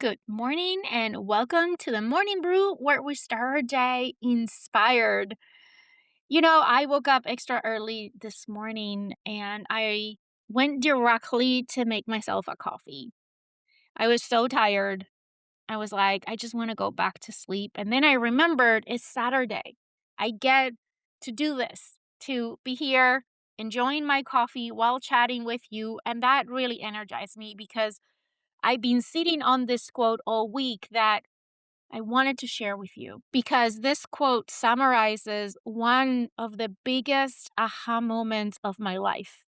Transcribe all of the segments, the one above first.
Good morning and welcome to the Morning Brew, where we start our day inspired. I woke up extra early this morning and I went directly to make myself a coffee. I was so tired. I was like, I just want to go back to sleep. And then I remembered it's Saturday. I get to do this, to be here enjoying my coffee while chatting with you. And that really energized me because I've been sitting on this quote all week that I wanted to share with you because this quote summarizes one of the biggest aha moments of my life.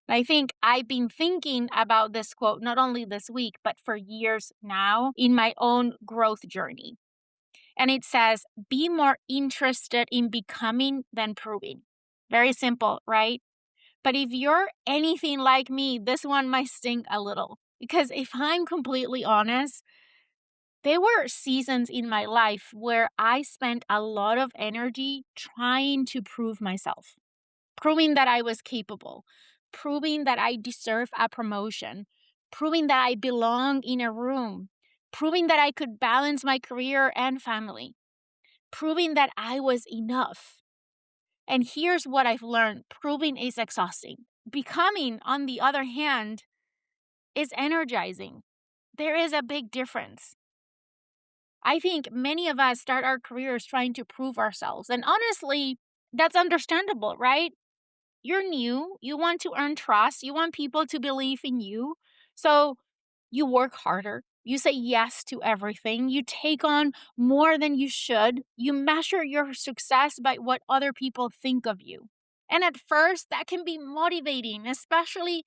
I think I've been thinking about this quote not only this week, but for years now in my own growth journey. And it says, be more interested in becoming than proving. Very simple, right? But if you're anything like me, this one might sting a little. Because if I'm completely honest, there were seasons in my life where I spent a lot of energy trying to prove myself, proving that I was capable, proving that I deserve a promotion, proving that I belong in a room, proving that I could balance my career and family, proving that I was enough. And here's what I've learned: proving is exhausting. Becoming, on the other hand, is energizing. There is a big difference. I think many of us start our careers trying to prove ourselves. And honestly, that's understandable, right? You're new. You want to earn trust. You want people to believe in you. So you work harder. You say yes to everything. You take on more than you should. You measure your success by what other people think of you. And at first, that can be motivating, especially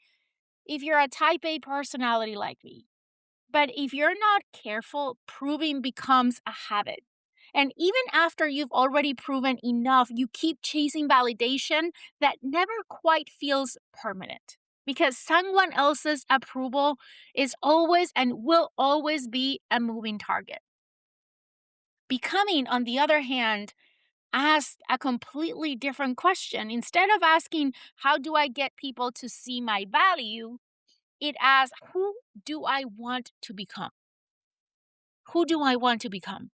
if you're a type A personality like me. But if you're not careful, proving becomes a habit. And even after you've already proven enough, you keep chasing validation that never quite feels permanent. Because someone else's approval is always and will always be a moving target. Becoming, on the other hand, asks a completely different question. Instead of asking, how do I get people to see my value? It asks, who do I want to become? Who do I want to become?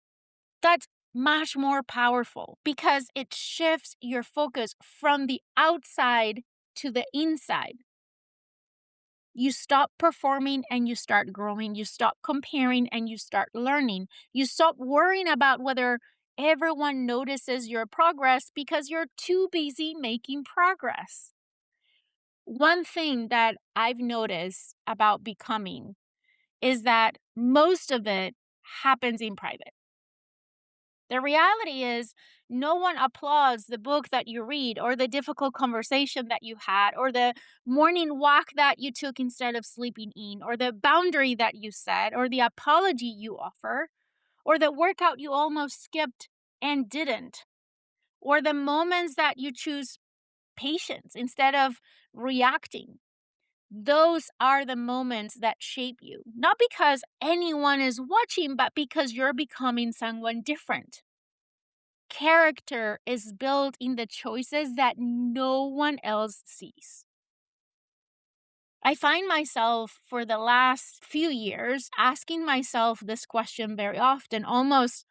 That's much more powerful because it shifts your focus from the outside to the inside. You stop performing and you start growing. You stop comparing and you start learning. You stop worrying about whether everyone notices your progress because you're too busy making progress. One thing that I've noticed about becoming is that most of it happens in private. The reality is, no one applauds the book that you read, or the difficult conversation that you had, or the morning walk that you took instead of sleeping in, or the boundary that you set, or the apology you offer, or the workout you almost skipped and didn't, or the moments that you choose patience instead of reacting. Those are the moments that shape you, not because anyone is watching, but because you're becoming someone different. Character is built in the choices that no one else sees. I find myself for the last few years asking myself this question very often, almost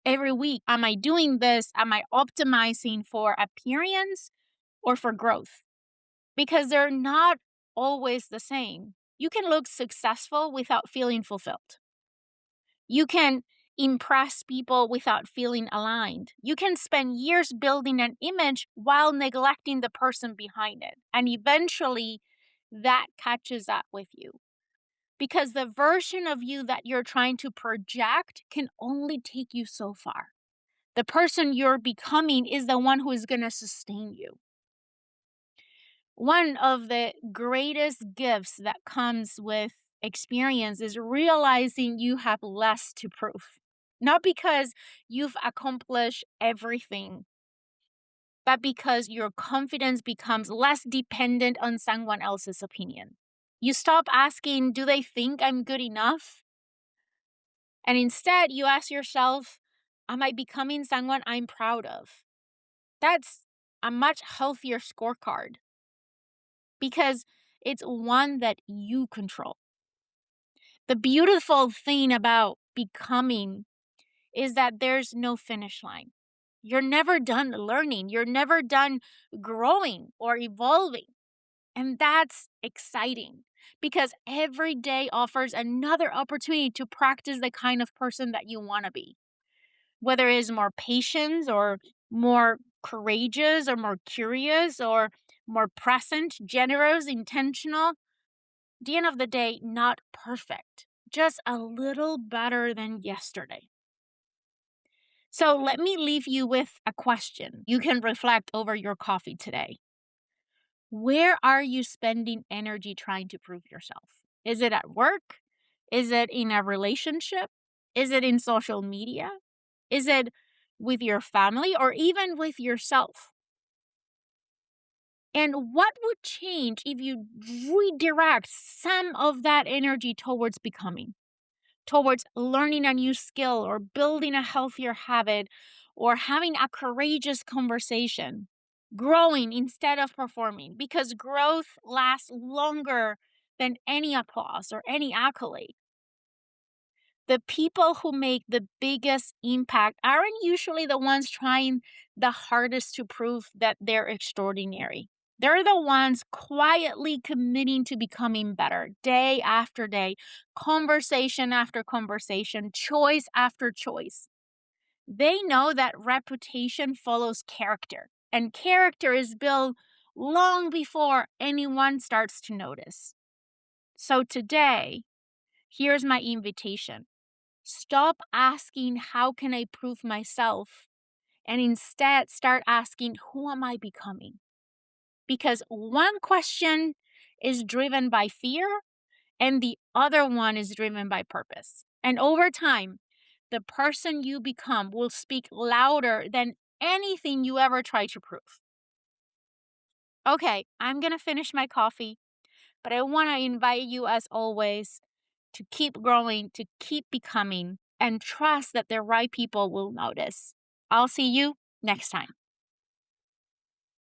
every week. Am I doing this? Am I optimizing for appearance or for growth? Because they're not always the same. You can look successful without feeling fulfilled. You can impress people without feeling aligned. You can spend years building an image while neglecting the person behind it. And eventually, that catches up with you. Because the version of you that you're trying to project can only take you so far. The person you're becoming is the one who is going to sustain you. One of the greatest gifts that comes with experience is realizing you have less to prove. Not because you've accomplished everything, but because your confidence becomes less dependent on someone else's opinion. You stop asking, do they think I'm good enough? And instead, you ask yourself, am I becoming someone I'm proud of? That's a much healthier scorecard because it's one that you control. The beautiful thing about becoming is that there's no finish line. You're never done learning, you're never done growing or evolving. And that's exciting because every day offers another opportunity to practice the kind of person that you want to be. Whether it is more patient or more courageous or more curious or more present, generous, intentional. At the end of the day, not perfect, just a little better than yesterday. So let me leave you with a question. You can reflect over your coffee today. Where are you spending energy trying to prove yourself? Is it at work? Is it in a relationship? Is it in social media? Is it with your family or even with yourself? And what would change if you redirect some of that energy towards becoming, towards learning a new skill or building a healthier habit or having a courageous conversation, growing instead of performing? Because growth lasts longer than any applause or any accolade. The people who make the biggest impact aren't usually the ones trying the hardest to prove that they're extraordinary. They're the ones quietly committing to becoming better day after day, conversation after conversation, choice after choice. They know that reputation follows character, and character is built long before anyone starts to notice. So today, here's my invitation. Stop asking, how can I prove myself? And instead start asking, who am I becoming? Because one question is driven by fear and the other one is driven by purpose. And over time, the person you become will speak louder than anything you ever try to prove. Okay, I'm going to finish my coffee, but I want to invite you, as always, to keep growing, to keep becoming, and trust that the right people will notice. I'll see you next time.